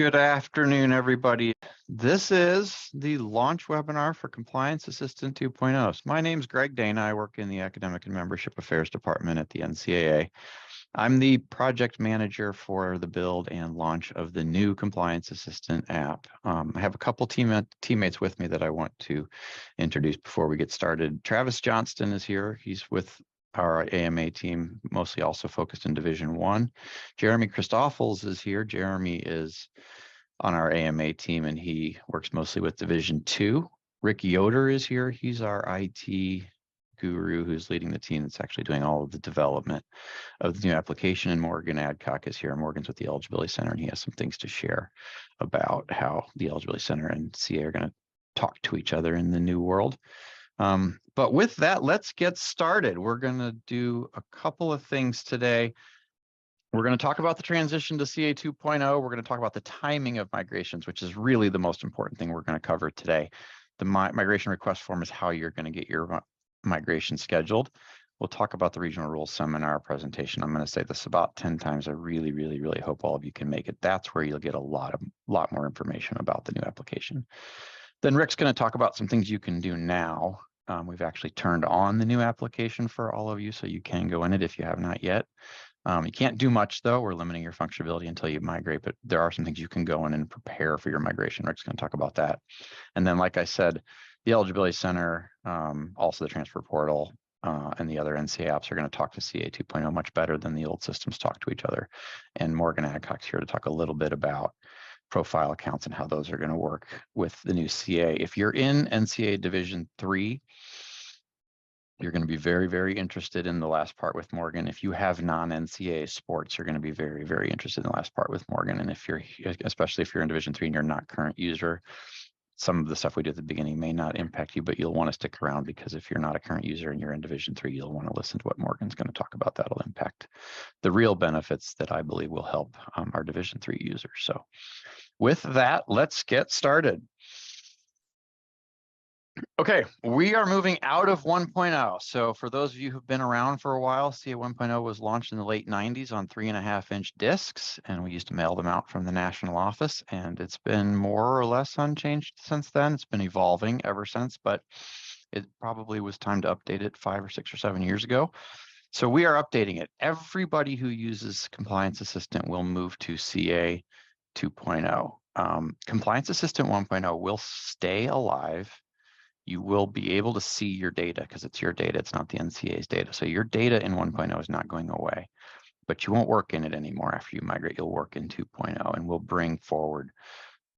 Good afternoon, everybody. This is the launch webinar for Compliance Assistant 2.0. So my name is Greg Dana. I work in the Academic and Membership Affairs Department at the NCAA. I'm the project manager for the build and launch of the new Compliance Assistant app. I have a couple teammates with me that I want to introduce before we get started. Travis Johnston is here. He's with our AMA team, mostly also focused in Division 1. Jeremy Christoffels is here. Jeremy is on our AMA team, and he works mostly with Division 2. Rick Yoder is here. He's our IT guru who's leading the team that's actually doing all of the development of the new application. And Morgan Adcock is here. Morgan's with the Eligibility Center, and he has some things to share about how the Eligibility Center and CA are going to talk to each other in the new world. But with that, let's get started. We're going to do a couple of things today. We're going to talk about the transition to CA 2.0. We're going to talk about the timing of migrations, which is really the most important thing we're going to cover today. The migration request form is how you're going to get your migration scheduled. We'll talk about the regional rules seminar presentation. I'm going to say this about 10 times. I really hope all of you can make it. That's where you'll get a lot more information about the new application. Then Rick's going to talk about some things you can do now. We've actually turned on the new application for all of you, so you can go in it if you have not yet. You can't do much, though. We're limiting your functionality until you migrate, but there are some things you can go in and prepare for your migration. Rick's going to talk about that. And then, like I said, the Eligibility Center, also the Transfer Portal, and the other NCA apps are going to talk to CA 2.0 much better than the old systems talk to each other. And Morgan Adcock's here to talk a little bit about profile accounts and how those are going to work with the new CA. If you're in NCA Division 3, you're going to be very interested in the last part with Morgan. If you have non-NCA sports, you're going to be very interested in the last part with Morgan. And if you're, especially if you're in Division 3 and you're not current user, some of the stuff we do at the beginning may not impact you, but you'll want to stick around, because if you're not a current user and you're in Division 3, you'll want to listen to what Morgan's going to talk about. That'll impact the real benefits that I believe will help our Division 3 users. So with that, let's get started. Okay, we are moving out of 1.0. So for those of you who've been around for a while, CA 1.0 was launched in the late 90s on 3.5-inch discs, and we used to mail them out from the national office, and it's been more or less unchanged since then. It's been evolving ever since, but it probably was time to update it 5 or 6 or 7 years ago. So we are updating it. Everybody who uses Compliance Assistant will move to CA 2.0. Compliance Assistant 1.0 will stay alive. You will be able to see your data because it's your data. It's not the NCA's data. So your data in 1.0 is not going away, but you won't work in it anymore after you migrate. You'll work in 2.0, and we'll bring forward,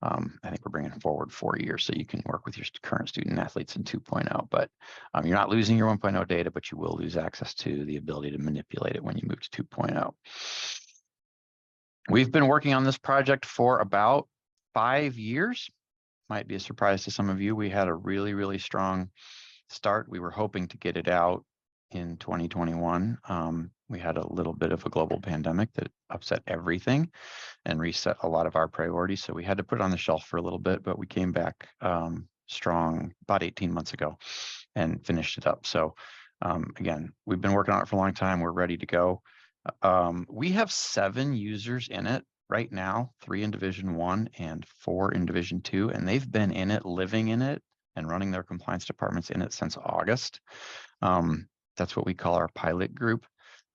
I think we're bringing forward 4 years so you can work with your current student athletes in 2.0. But you're not losing your 1.0 data, but you will lose access to the ability to manipulate it when you move to 2.0. We've been working on this project for about 5 years. Might be a surprise to some of you. We had a really strong start. We were hoping to get it out in 2021. We had a little bit of a global pandemic that upset everything and reset a lot of our priorities. So we had to put it on the shelf for a little bit, but we came back strong about 18 months ago and finished it up. So again, we've been working on it for a long time. We're ready to go. We have 7 users in it right now, 3 in Division 1 and 4 in Division 2, and they've been in it, living in it, and running their compliance departments in it since August. That's what we call our pilot group.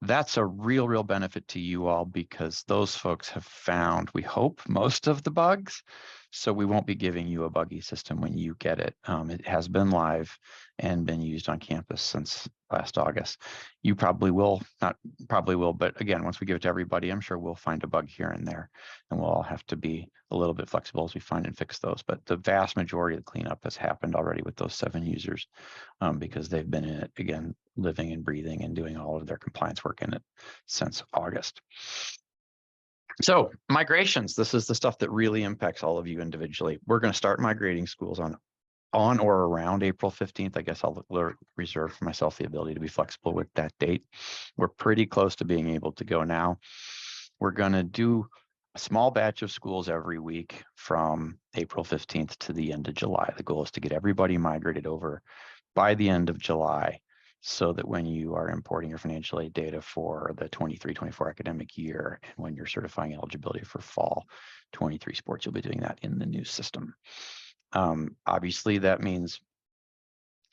That's a real benefit to you all, because those folks have found, we hope, most of the bugs. So we won't be giving you a buggy system when you get it. It has been live and been used on campus since last August. You probably will, not probably will, but again, once we give it to everybody, I'm sure we'll find a bug here and there, and we'll all have to be a little bit flexible as we find and fix those. But the vast majority of the cleanup has happened already with those 7 users, because they've been in it, again, living and breathing and doing all of their compliance work in it since August. So migrations, this is the stuff that really impacts all of you individually. We're going to start migrating schools on or around April 15th. I guess I'll reserve for myself the ability to be flexible with that date. We're pretty close to being able to go now. We're going to do a small batch of schools every week from April 15th to the end of July. The goal is to get everybody migrated over by the end of July, so that when you are importing your financial aid data for the 23-24 academic year, and when you're certifying eligibility for fall 23 sports, you'll be doing that in the new system. Obviously, that means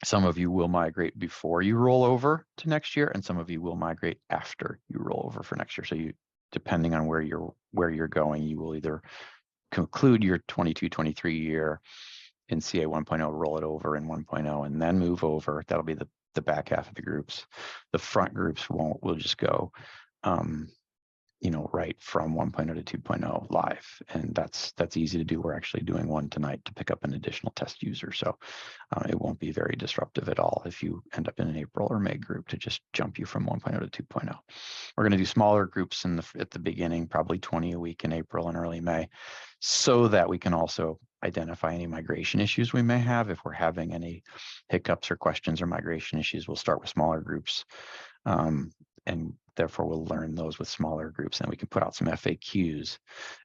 some of you will migrate before you roll over to next year, and some of you will migrate after you roll over for next year. So you, depending on where you're going, you will either conclude your 22-23 year in CA 1.0, roll it over in 1.0, and then move over. That'll be the back half of the groups. The front groups will just go, right from 1.0 to 2.0 live. And that's easy to do. We're actually doing one tonight to pick up an additional test user. So it won't be very disruptive at all if you end up in an April or May group to just jump you from 1.0 to 2.0. We're going to do smaller groups at the beginning, probably 20 a week in April and early May, so that we can also identify any migration issues we may have. If we're having any hiccups or questions or migration issues, we'll start with smaller groups. And therefore we'll learn those with smaller groups, and we can put out some FAQs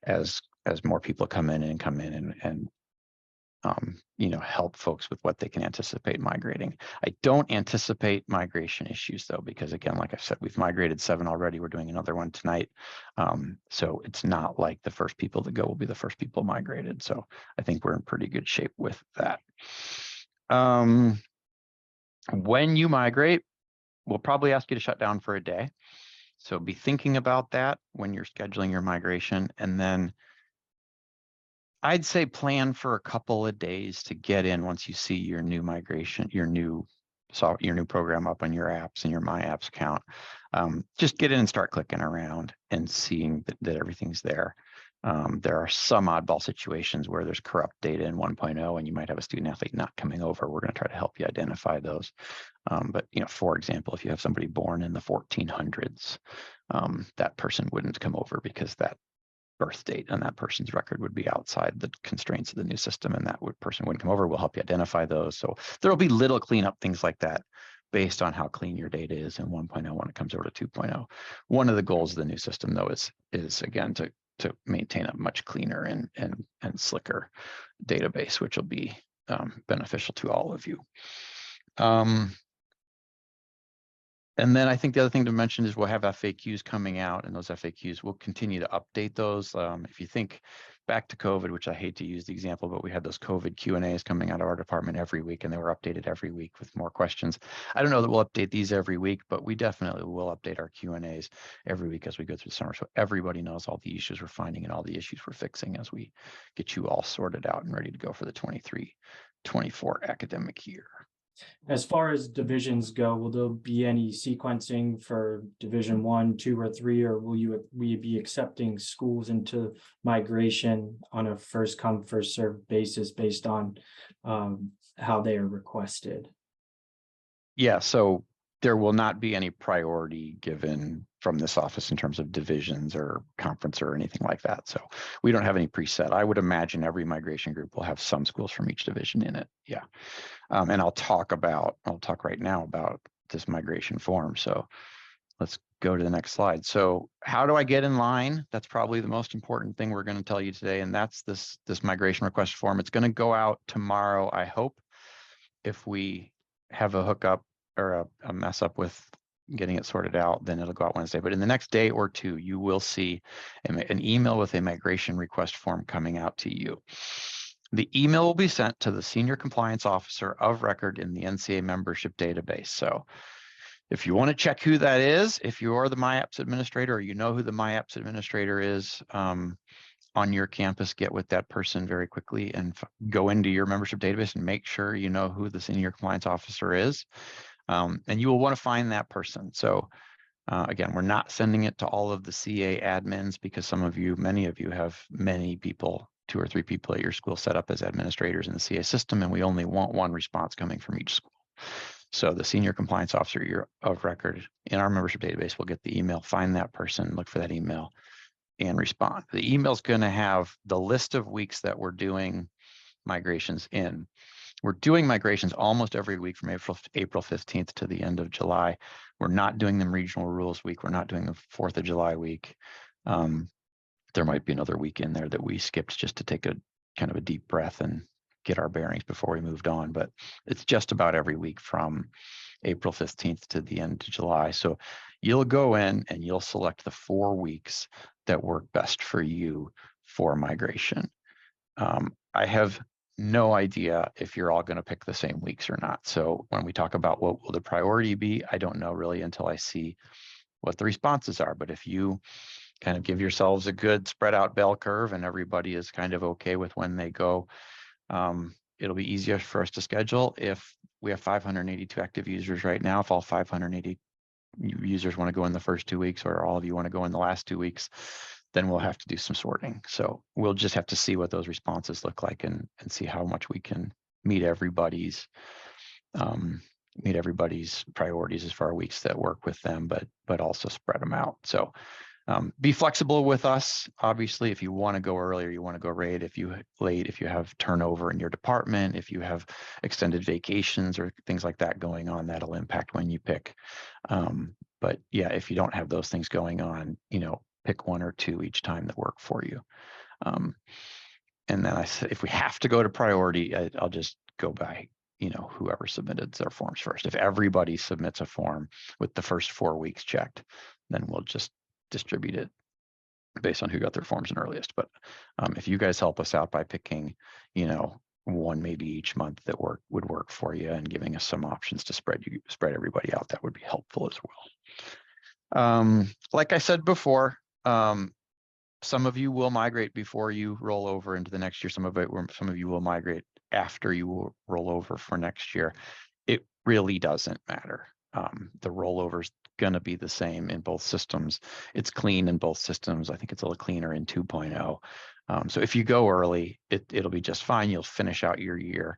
as more people come in and help folks with what they can anticipate migrating. I don't anticipate migration issues though, because again, like I said, we've migrated 7 already. We're doing another one tonight. So it's not like the first people to go will be the first people migrated. So I think we're in pretty good shape with that. When you migrate, we'll probably ask you to shut down for a day. So be thinking about that when you're scheduling your migration. And then I'd say plan for a couple of days to get in once you see your new migration, your new program up on your apps and your My Apps account. Just get in and start clicking around and seeing that everything's there. There are some oddball situations where there's corrupt data in 1.0 and you might have a student athlete not coming over. We're going to try to help you identify those. But for example, if you have somebody born in the 1400s, that person wouldn't come over because that birth date on that person's record would be outside the constraints of the new system, and that person wouldn't come over. We'll help you identify those. So there'll be little cleanup, things like that, based on how clean your data is in 1.0 when it comes over to 2.0. One of the goals of the new system, though, is again to maintain a much cleaner and slicker database, which will be beneficial to all of you. And then I think the other thing to mention is we'll have FAQs coming out, and those FAQs, we'll continue to update those. If you think back to COVID, which I hate to use the example, but we had those COVID Q&As coming out of our department every week, and they were updated every week with more questions. I don't know that we'll update these every week, but we definitely will update our Q&As every week as we go through the summer, so everybody knows all the issues we're finding and all the issues we're fixing as we get you all sorted out and ready to go for the 23-24 academic year. As far as divisions go, will there be any sequencing for Division 1, 2, or 3, or will you be accepting schools into migration on a first come, first served basis based on how they are requested? Yeah, so there will not be any priority given from this office in terms of divisions or conference or anything like that. So we don't have any preset. I would imagine every migration group will have some schools from each division in it. Yeah. And I'll talk right now about this migration form. So let's go to the next slide. So how do I get in line? That's probably the most important thing we're going to tell you today. And that's this migration request form. It's going to go out tomorrow, I hope. If we have a hookup or a mess up with getting it sorted out, then it'll go out Wednesday. But in the next day or two, you will see an email with a migration request form coming out to you. The email will be sent to the Senior Compliance Officer of record in the NCAA membership database. So if you want to check who that is, if you are the My Apps administrator or you know who the My Apps administrator is on your campus, get with that person very quickly and go into your membership database and make sure you know who the Senior Compliance Officer is. And you will want to find that person. So again, we're not sending it to all of the CA admins because many of you have many people, 2 or 3 people at your school set up as administrators in the CA system, and we only want one response coming from each school. So the Senior Compliance Officer of record in our membership database will get the email, find that person, look for that email, and respond. The email is going to have the list of weeks that we're doing migrations in. We're doing migrations almost every week from April 15th to the end of July. We're not doing them regional rules week. We're not doing the 4th of July week. There might be another week in there that we skipped just to take a kind of a deep breath and get our bearings before we moved on. But it's just about every week from April 15th to the end of July. So you'll go in and you'll select the 4 weeks that work best for you for migration. I have no idea if you're all going to pick the same weeks or not. So when we talk about what will the priority be, I don't know really until I see what the responses are. But if you kind of give yourselves a good spread out bell curve and everybody is kind of okay with when they go, it'll be easier for us to schedule. If we have 582 active users right now, if all 580 users want to go in the first 2 weeks, or all of you want to go in the last 2 weeks, then we'll have to do some sorting. So we'll just have to see what those responses look like and see how much we can meet everybody's priorities as far as weeks that work with them, but also spread them out. So be flexible with us. Obviously, if you want to go early or you want to go late, if you have turnover in your department, if you have extended vacations or things like that going on, that'll impact when you pick. But yeah, if you don't have those things going on, pick 1 or 2 each time that work for you. And then I said, if we have to go to priority, I'll just go by, whoever submitted their forms first. If everybody submits a form with the first 4 weeks checked, then we'll just distribute it based on who got their forms in earliest. But if you guys help us out by picking, 1 maybe each month that would work for you and giving us some options to spread everybody out, that would be helpful as well. Like I said before, some of you will migrate before you roll over into the next year. Some of you will migrate after you will roll over for next year. It really doesn't matter. The rollover is going to be the same in both systems. It's clean in both systems. I think it's a little cleaner in 2.0. So if you go early, it'll be just fine. You'll finish out your year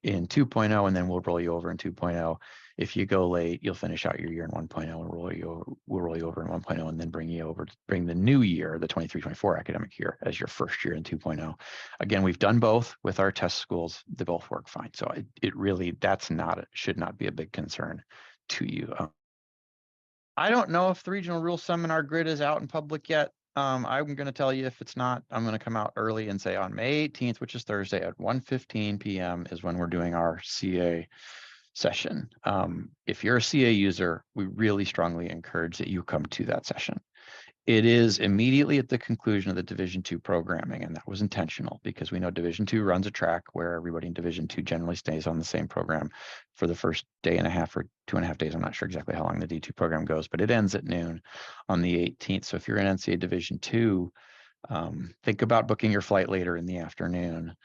in 2.0, and then we'll roll you over in 2.0. If you go late, you'll finish out your year in 1.0 and we'll roll you over in 1.0 and then bring the new year, the 23-24 academic year, as your first year in 2.0. Again, we've done both with our test schools. They both work fine. So it really, should not be a big concern to you. I don't know if the regional rules seminar grid is out in public yet. I'm going to tell you if it's not. I'm going to come out early and say on May 18th, which is Thursday at 1:15 p.m. is when we're doing our CA session. If you're a CA user, we really strongly encourage that you come to that session. It is immediately at the conclusion of the Division II programming, and that was intentional because we know Division II runs a track where everybody in Division II generally stays on the same program for the first day and a half or 2.5 days. I'm not sure exactly how long the D2 program goes, but it ends at noon on the 18th. So if you're in NCAA Division II, think about booking your flight later in the afternoon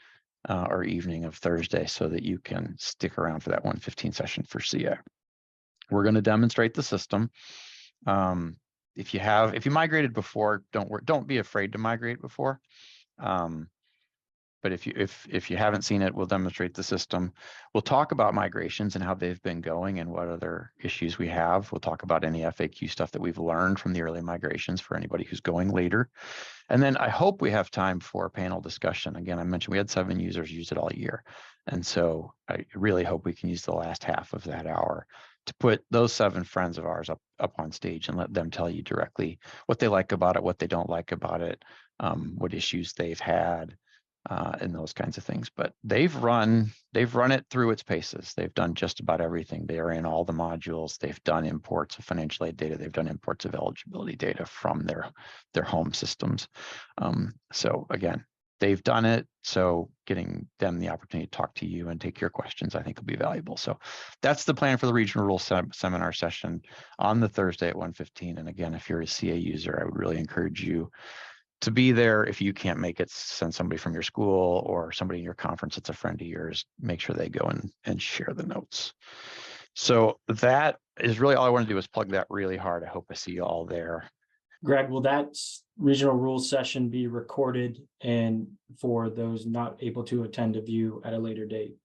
or evening of Thursday so that you can stick around for that 1:15 session for CA. We're going to demonstrate the system. If you migrated before, don't be afraid to migrate before. But if you haven't seen it, we'll demonstrate the system. We'll talk about migrations and how they've been going and what other issues we have. We'll talk about any FAQ stuff that we've learned from the early migrations for anybody who's going later. And then I hope we have time for a panel discussion. Again, I mentioned we had 7 users use it all year. And so I really hope we can use the last half of that hour to put those 7 friends of ours up on stage and let them tell you directly what they like about it, what they don't like about it, what issues they've had, and those kinds of things. But they've run it through its paces. They've done just about everything. They are in all the modules. They've done imports of financial aid data. They've done imports of eligibility data from their home systems. So again, they've done it. So getting them the opportunity to talk to you and take your questions, I think will be valuable. So that's the plan for the regional rules seminar session on the Thursday at 1:15. And again, if you're a CA user, I would really encourage you to be there. If you can't make it, send somebody from your school or somebody in your conference that's a friend of yours, make sure they go and share the notes. So that is really all I want to do is plug that really hard. I hope I see you all there. Greg, will that regional rules session be recorded and for those not able to attend to view at a later date?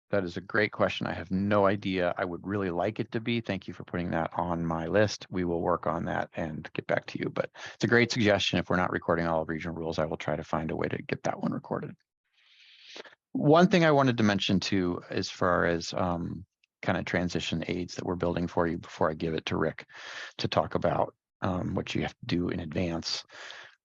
That is a great question. I have no idea. I would really like it to be. Thank you for putting that on my list. We will work on that and get back to you. But it's a great suggestion. If we're not recording all of regional rules, I will try to find a way to get that one recorded. One thing I wanted to mention too, as far as kind of transition aids that we're building for you before I give it to Rick to talk about what you have to do in advance.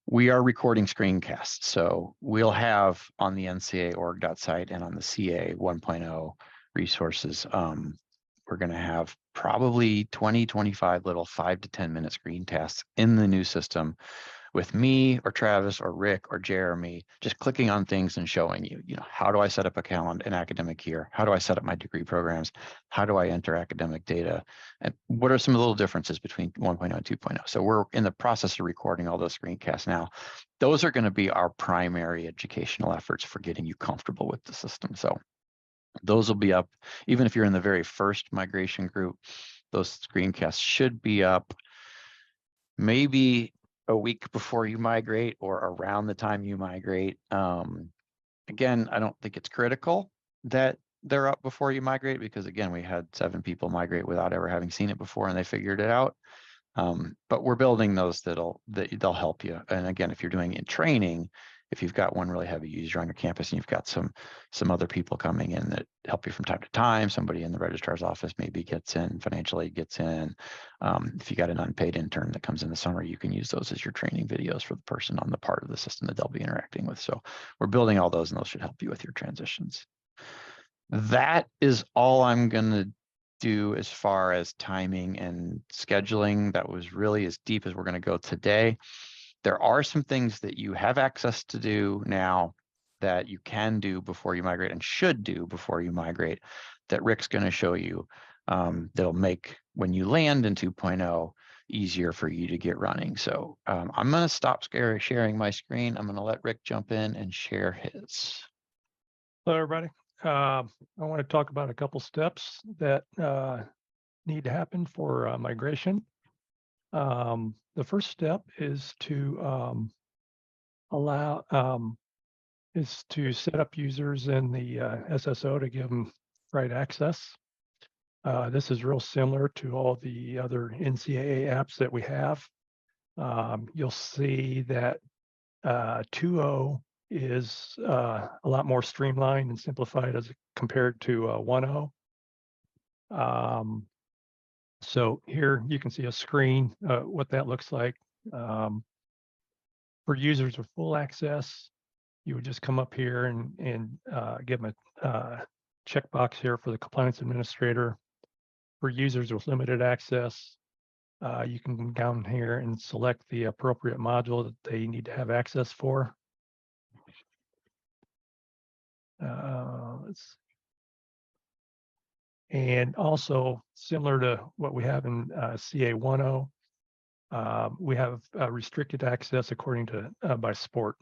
We are recording screencasts, so we'll have on the NCAA.org site and on the CA 1.0 resources, we're we're going to have probably 20, 25 little 5 to 10 minute screencasts in the new system with me or Travis or Rick or Jeremy, just clicking on things and showing you, how do I set up a calendar, an academic year? How do I set up my degree programs? How do I enter academic data? And what are some of the little differences between 1.0 and 2.0? So we're in the process of recording all those screencasts now. Those are going to be our primary educational efforts for getting you comfortable with the system. So those will be up, even if you're in the very first migration group, those screencasts should be up maybe a week before you migrate or around the time you migrate. Again, I don't think it's critical that they're up before you migrate because, again, we had 7 people migrate without ever having seen it before and they figured it out. But we're building those they'll help you. And again, if you're doing it in training, if you've got one really heavy user on your campus and you've got some other people coming in that help you from time to time, somebody in the registrar's office maybe gets in, financial aid gets in. If you got an unpaid intern that comes in the summer, you can use those as your training videos for the person on the part of the system that they'll be interacting with. So we're building all those and those should help you with your transitions. That is all I'm going to do as far as timing and scheduling. That was really as deep as we're going to go today. There are some things that you have access to do now that you can do before you migrate and should do before you migrate that Rick's going to show you that'll make when you land in 2.0 easier for you to get running. So I'm going to stop sharing my screen. I'm going to let Rick jump in and share his. Hello, everybody. I want to talk about a couple steps that need to happen for migration. The first step is to set up users in the SSO to give them right access. This is real similar to all the other NCAA apps that we have. You'll see that 2.0 is a lot more streamlined and simplified as compared to 1.0. So here you can see a screen, what that looks like. For users with full access, you would just come up here and give them a checkbox here for the compliance administrator. For users with limited access, you can come down here and select the appropriate module that they need to have access for. And also similar to what we have in CA 1.0, we have restricted access according to by sport.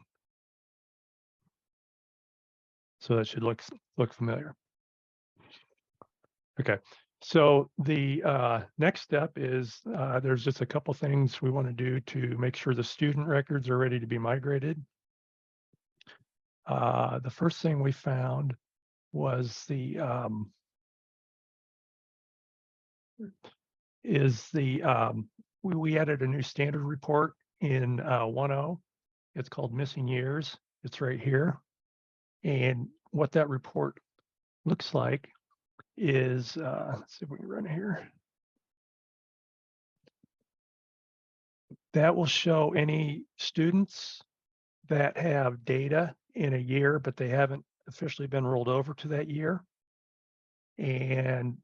So that should look familiar. Okay, so the next step is there's just a couple things we want to do to make sure the student records are ready to be migrated. The first thing we found was we added a new standard report in 1.0. It's called Missing Years. It's right here. And what that report looks like is, let's see if we can run it here. That will show any students that have data in a year, but they haven't officially been rolled over to that year. And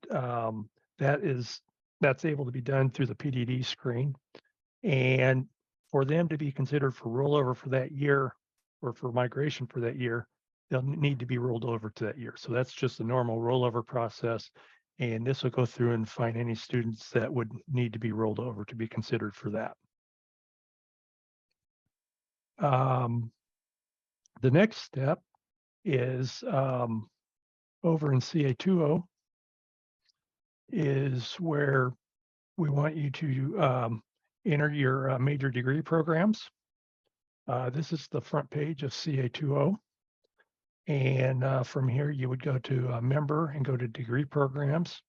that's able to be done through the PDD screen. And for them to be considered for rollover for that year or for migration for that year, they'll need to be rolled over to that year. So that's just a normal rollover process. And this will go through and find any students that would need to be rolled over to be considered for that. The next step is over in CA 2.0 is where we want you to enter your major degree programs. This is the front page of CA 2.0. And from here, you would go to a member and go to degree programs.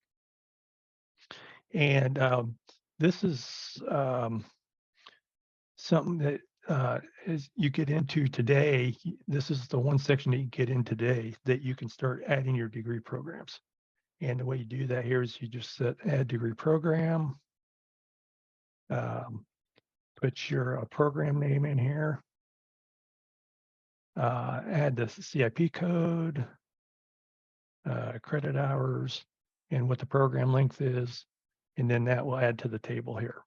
And this is something that as you get into today, this is the one section that you get in today that you can start adding your degree programs. And the way you do that here is you just set add degree program, put your program name in here, add the CIP code, credit hours, and what the program length is, and then that will add to the table here.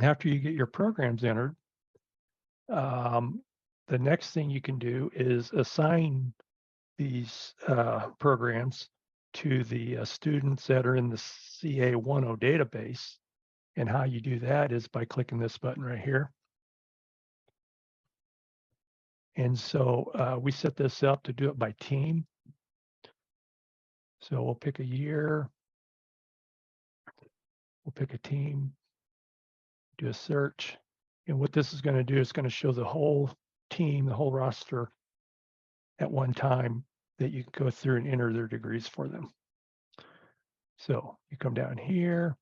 After you get your programs entered, the next thing you can do is assign these programs to the students that are in the CA10 database. And how you do that is by clicking this button right here. And so we set this up to do it by team. So we'll pick a year. We'll pick a team, do a search. And what this is going to do is going to show the whole team, the whole roster at one time that you can go through and enter their degrees for them. So you come down here,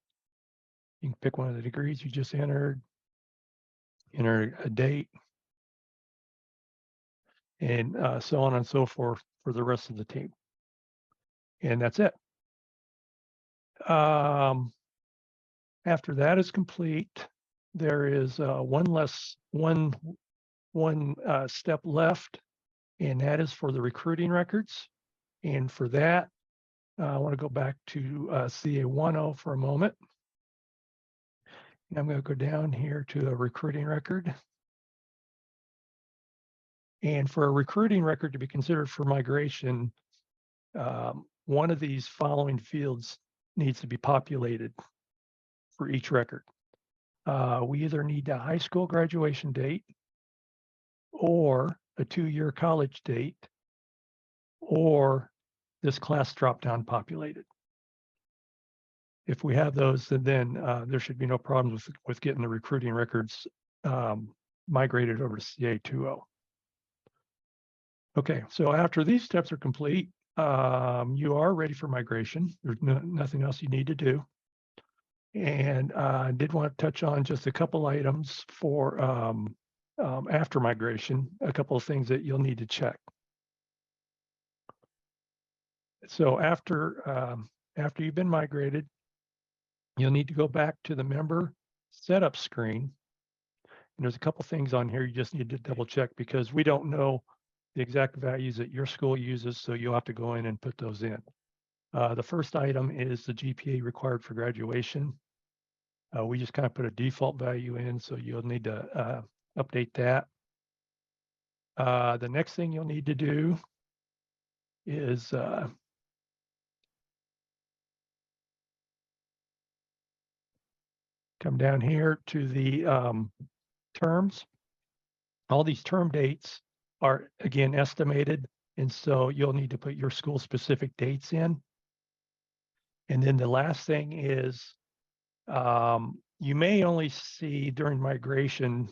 you can pick one of the degrees you just entered, enter a date, and so on and so forth for the rest of the team. And that's it. After that is complete, there is one step left, and that is for the recruiting records. And for that, I want to go back to CA10 for a moment. And I'm going to go down here to a recruiting record. And for a recruiting record to be considered for migration, one of these following fields needs to be populated for each record. We either need a high school graduation date, or a 2-year college date, or this class drop-down populated. If we have those, then there should be no problems with getting the recruiting records migrated over to CA20. Okay, so after these steps are complete, you are ready for migration. There's nothing else you need to do. And I did want to touch on just a couple items for after migration, a couple of things that you'll need to check. So after you've been migrated, you'll need to go back to the member setup screen. And there's a couple things on here you just need to double check, because we don't know the exact values that your school uses, so you'll have to go in and put those in. The first item is the GPA required for graduation. We just kind of put a default value in, so you'll need to update that. The next thing you'll need to do is come down here to the terms. All these term dates are, again, estimated, and so you'll need to put your school specific dates in. And then the last thing is you may only see during migration,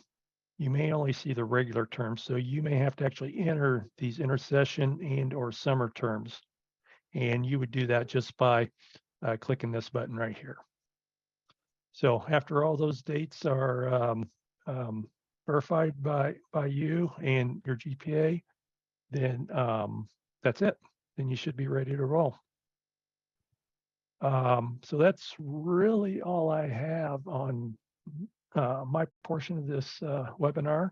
you may only see the regular terms. So you may have to actually enter these intersession and or summer terms. And you would do that just by clicking this button right here. So after all those dates are verified by you and your GPA, then that's it. Then you should be ready to roll. So that's really all I have on my portion of this webinar.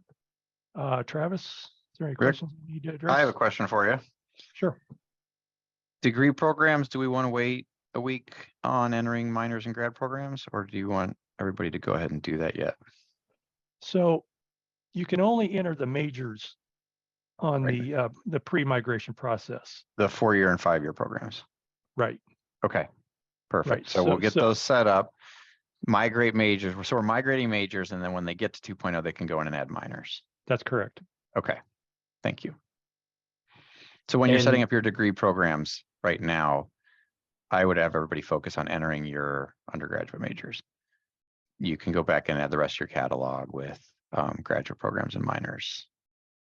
Travis, is there any questions you need to address? I have a question for you. Sure. Degree programs, do we want to wait a week on entering minors and grad programs, or do you want everybody to go ahead and do that yet? So you can only enter the majors on the pre-migration process. The 4-year and 5-year programs. Right. Okay, perfect. Right. So we'll get those set up, migrate majors. So we're migrating majors, and then when they get to 2.0, they can go in and add minors. That's correct. Okay, thank you. So when you're setting up your degree programs right now, I would have everybody focus on entering your undergraduate majors. You can go back and add the rest of your catalog with graduate programs and minors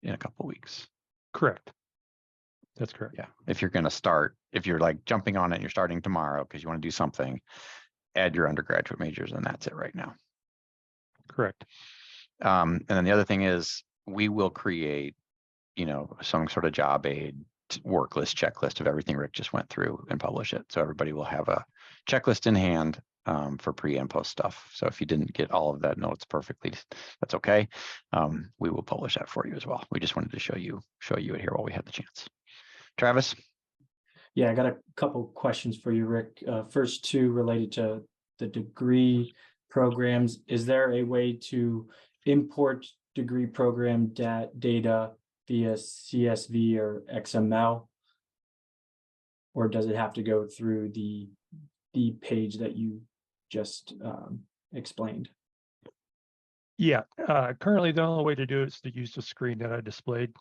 in a couple of weeks. Correct. That's correct. Yeah. If you're going to start, if you're like jumping on it and you're starting tomorrow because you want to do something, add your undergraduate majors, and that's it right now. Correct. And then the other thing is we will create, some sort of job aid work list, checklist of everything Rick just went through and publish it. So everybody will have a checklist in hand for pre and post stuff. So if you didn't get all of that notes perfectly, that's okay. We will publish that for you as well. We just wanted to show you it here while we had the chance. Travis? Yeah, I got a couple questions for you, Rick. First two related to the degree programs. Is there a way to import degree program data via CSV or XML? Or does it have to go through the page that you just explained? Yeah, currently the only way to do it is to use the screen that I displayed.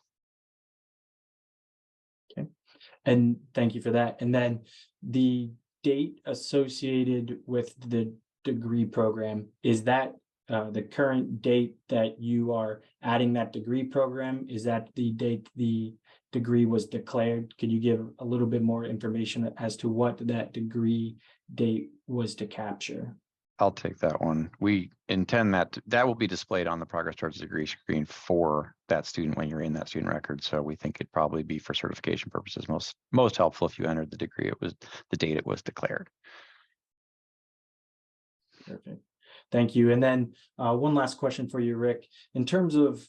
And thank you for that. And then the date associated with the degree program, is that the current date that you are adding that degree program? Is that the date the degree was declared? Could you give a little bit more information as to what that degree date was to capture? I'll take that one. We intend that will be displayed on the progress towards degree screen for that student when you're in that student record. So we think it'd probably be for certification purposes most helpful if you entered the degree. It was the date it was declared. Perfect. Thank you. And then one last question for you, Rick. In terms of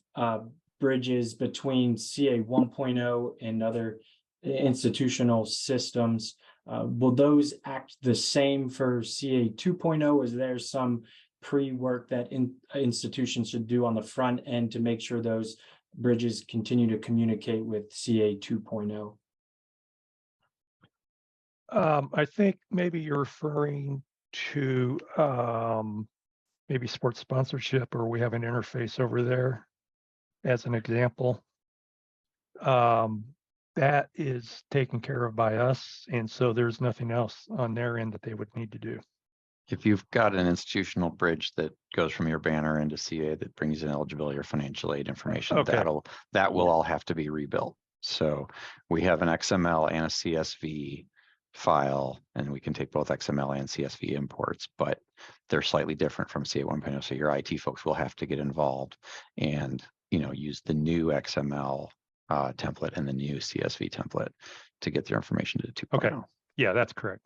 bridges between CA 1.0 and other institutional systems, will those act the same for CA 2.0? Is there some pre-work that institutions should do on the front end to make sure those bridges continue to communicate with CA 2.0? I think maybe you're referring to maybe sports sponsorship, or we have an interface over there as an example. That is taken care of by us, and so there's nothing else on their end that they would need to do. If you've got an institutional bridge that goes from your banner into CA that brings in eligibility or financial aid information, Okay. that will all have to be rebuilt. So we have an XML and a CSV file, and we can take both XML and CSV imports, but they're slightly different from CA 1.0. So your IT folks will have to get involved and use the new XML template and the new CSV template to get their information to 2.0. Okay. Yeah, that's correct.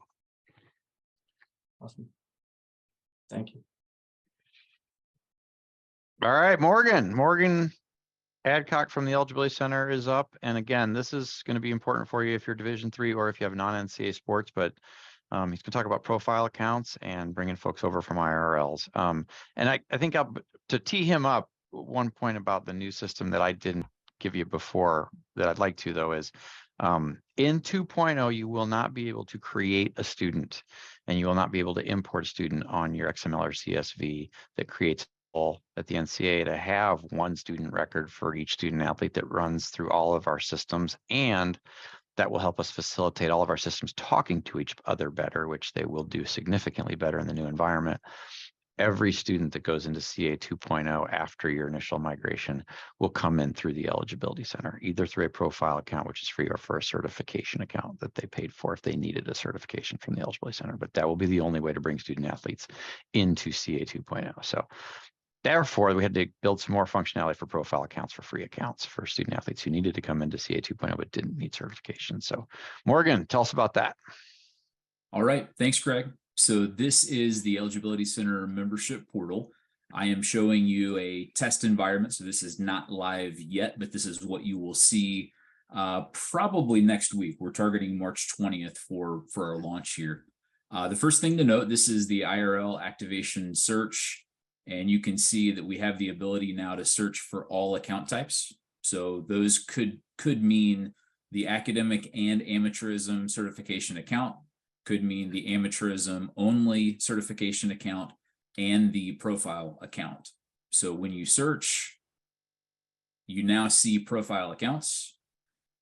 Awesome. Thank you. All right, Morgan Adcock from the Eligibility Center is up. And again, this is going to be important for you if you're Division III or if you have non-NCAA sports, but he's going to talk about profile accounts and bringing folks over from IRLs. And I think to tee him up, one point about the new system that I didn't give you before that I'd like to, though, is in 2.0, you will not be able to create a student, and you will not be able to import a student on your XML or CSV that creates at the NCAA to have one student record for each student athlete that runs through all of our systems. And that will help us facilitate all of our systems talking to each other better, which they will do significantly better in the new environment. Every student that goes into CA 2.0 after your initial migration will come in through the Eligibility Center, either through a profile account, which is free, or for a certification account that they paid for if they needed a certification from the Eligibility Center. But that will be the only way to bring student athletes into CA 2.0. So therefore, we had to build some more functionality for profile accounts, for free accounts for student athletes who needed to come into CA 2.0 but didn't need certification. So Morgan, tell us about that. All right, thanks, Greg. So this is the Eligibility Center membership portal. I am showing you a test environment. So this is not live yet, but this is what you will see probably next week. We're targeting March 20th for our launch here. The first thing to note, this is the IRL activation search. And you can see that we have the ability now to search for all account types. So those could mean the academic and amateurism certification account, could mean the amateurism only certification account, and the profile account. So when you search, you now see profile accounts.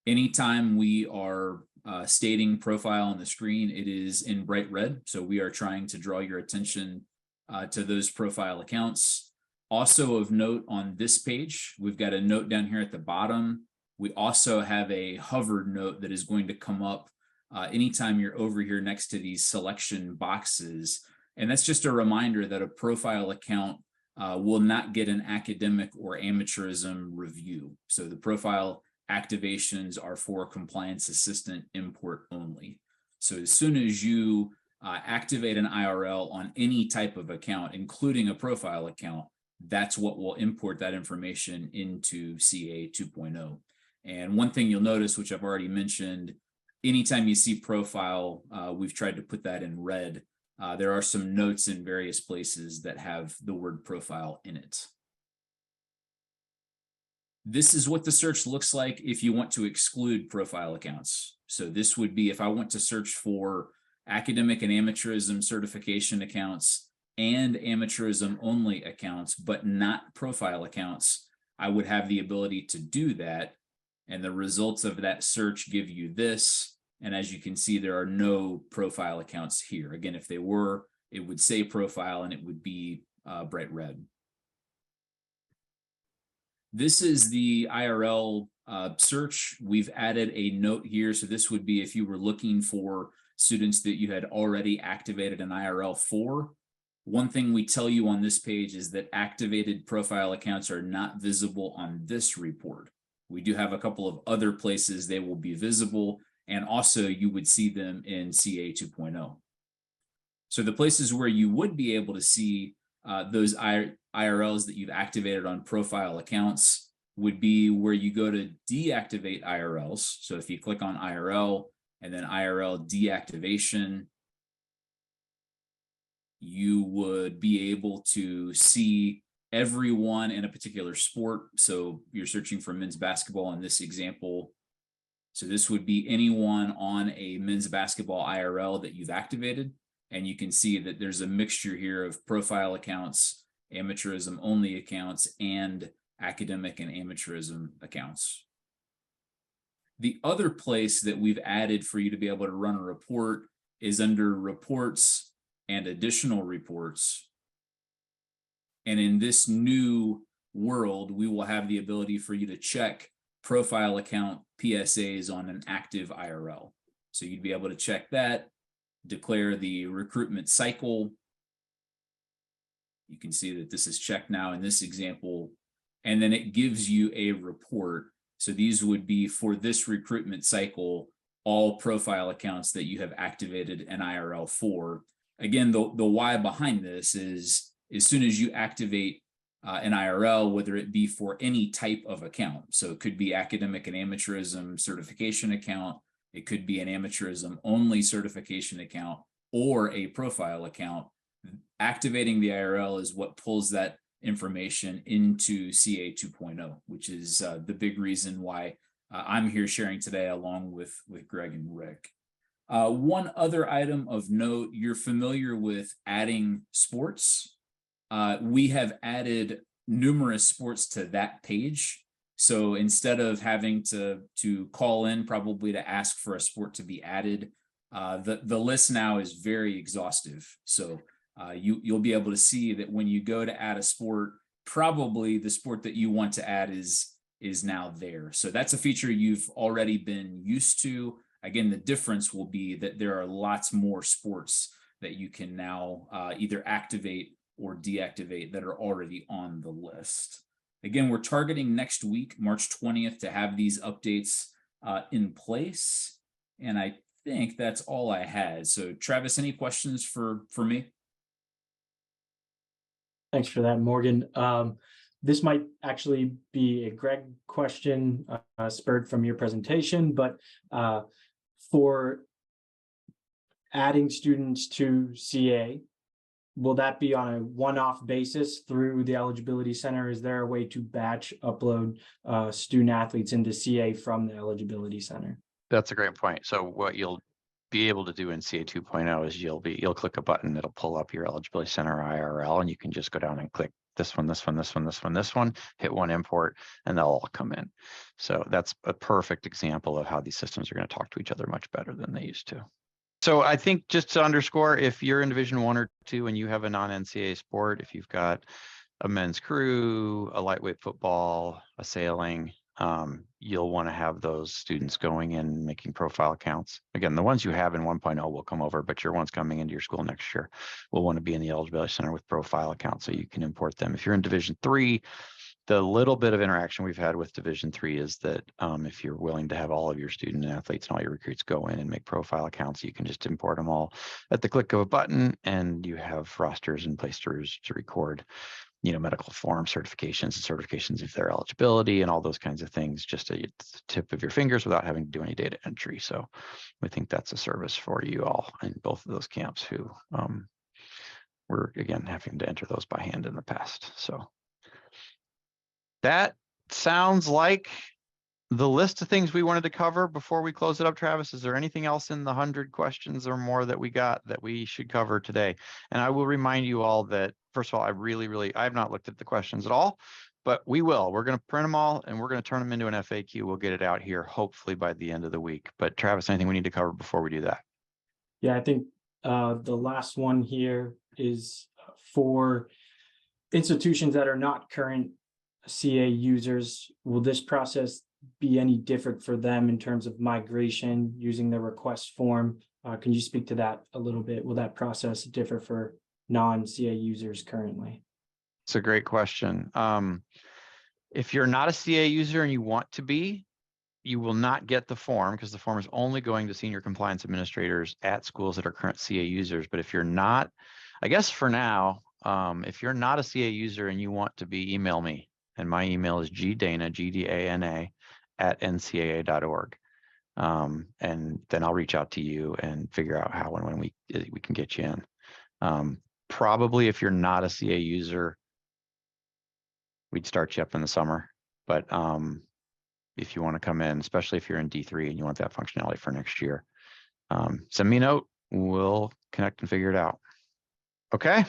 Anytime we are stating profile on the screen, it is in bright red. So we are trying to draw your attention to those profile accounts. Also of note on this page, we've got a note down here at the bottom. We also have a hovered note that is going to come up anytime you're over here next to these selection boxes. And that's just a reminder that a profile account will not get an academic or amateurism review. So the profile activations are for compliance assistant import only. So as soon as you activate an IRL on any type of account, including a profile account, that's what will import that information into CA 2.0. And one thing you'll notice, which I've already mentioned, anytime you see profile, we've tried to put that in red. There are some notes in various places that have the word profile in it. This is what the search looks like if you want to exclude profile accounts. So this would be if I want to search for academic and amateurism certification accounts and amateurism only accounts, but not profile accounts, I would have the ability to do that. And the results of that search give you this. And as you can see, there are no profile accounts here. Again, if they were, it would say profile and it would be bright red. This is the IRL search. We've added a note here. So this would be if you were looking for students that you had already activated an IRL for. One thing we tell you on this page is that activated profile accounts are not visible on this report. We do have a couple of other places they will be visible, and also you would see them in CA 2.0. So the places where you would be able to see those IRLs that you've activated on profile accounts would be where you go to deactivate IRLs. So if you click on IRL and then IRL deactivation, you would be able to see everyone in a particular sport. So you're searching for men's basketball in this example. So this would be anyone on a men's basketball IRL that you've activated. And you can see that there's a mixture here of profile accounts, amateurism only accounts, and academic and amateurism accounts. The other place that we've added for you to be able to run a report is under reports and additional reports. And in this new world, we will have the ability for you to check profile account PSAs on an active IRL. So you'd be able to check that, declare the recruitment cycle. You can see that this is checked now in this example, and then it gives you a report. So these would be for this recruitment cycle, all profile accounts that you have activated an IRL for. Again, the why behind this is as soon as you activate an IRL, whether it be for any type of account, so it could be academic and amateurism certification account, it could be an amateurism only certification account, or a profile account, activating the IRL is what pulls that information into CA 2.0, which is the big reason why I'm here sharing today along with Greg and Rick. One other item of note, you're familiar with adding sports. We have added numerous sports to that page. So instead of having to call in probably to ask for a sport to be added, the list now is very exhaustive. So you'll be able to see that when you go to add a sport, probably the sport that you want to add is now there. So that's a feature you've already been used to. Again, the difference will be that there are lots more sports that you can now either activate or deactivate that are already on the list. Again, we're targeting next week, March 20th, to have these updates in place. And I think that's all I had. So Travis, any questions for me? Thanks for that, Morgan. This might actually be a Greg question spurred from your presentation, but for adding students to CA, will that be on a one-off basis through the Eligibility Center? Is there a way to batch upload student athletes into CA from the Eligibility Center? That's a great point. So what you'll be able to do in CA 2.0 is you'll click a button, it'll pull up your Eligibility Center IRL, and you can just go down and click this one, this one, this one, this one, this one, hit one import, and they'll all come in. So that's a perfect example of how these systems are going to talk to each other much better than they used to. So I think just to underscore, if you're in Division 1 or 2 and you have a non-NCAA sport, if you've got a men's crew, a lightweight football, a sailing, you'll want to have those students going in making profile accounts. Again, the ones you have in 1.0 will come over, but your ones coming into your school next year will want to be in the Eligibility Center with profile accounts so you can import them. If you're in Division 3, the little bit of interaction we've had with Division 3 is that if you're willing to have all of your student athletes and all your recruits go in and make profile accounts, you can just import them all at the click of a button, and you have rosters and place to record medical form certifications and certifications of their eligibility and all those kinds of things, just at the tip of your fingers without having to do any data entry. So we think that's a service for you all in both of those camps who were, again, having to enter those by hand in the past. So that sounds like the list of things we wanted to cover before we close it up. Travis, is there anything else in the 100 questions or more that we got that we should cover today? And I will remind you all that, first of all, I have not looked at the questions at all, but we will. We're going to print them all and we're going to turn them into an FAQ. We'll get it out here hopefully by the end of the week. But Travis, anything we need to cover before we do that? Yeah, I think the last one here is for institutions that are not current CA users. Will this process be any different for them in terms of migration using the request form? Can you speak to that a little bit? Will that process differ for non-CA users currently? It's a great question. If you're not a CA user and you want to be, you will not get the form because the form is only going to senior compliance administrators at schools that are current CA users. But if you're not, I guess for now, if you're not a CA user and you want to be, email me. And my email is gdana, Gdana, @ncaa.org. And then I'll reach out to you and figure out how and when we can get you in. Probably if you're not a CA user, we'd start you up in the summer. But if you want to come in, especially if you're in D3 and you want that functionality for next year, send me a note. We'll connect and figure it out. Okay.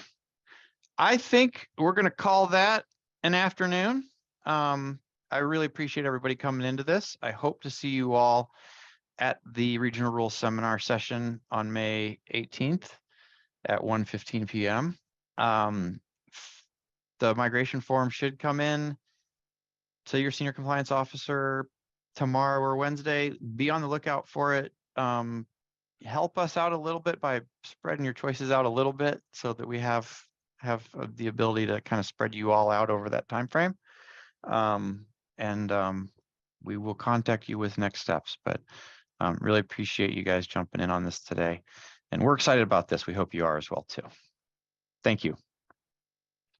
I think we're going to call that an afternoon. I really appreciate everybody coming into this. I hope to see you all at the Regional Rules Seminar session on May 18th at 1:15 p.m. The migration form should come in to your senior compliance officer tomorrow or Wednesday. Be on the lookout for it. Help us out a little bit by spreading your choices out a little bit so that we have the ability to kind of spread you all out over that time frame. We will contact you with next steps, but really appreciate you guys jumping in on this today. And we're excited about this. We hope you are as well too. Thank you.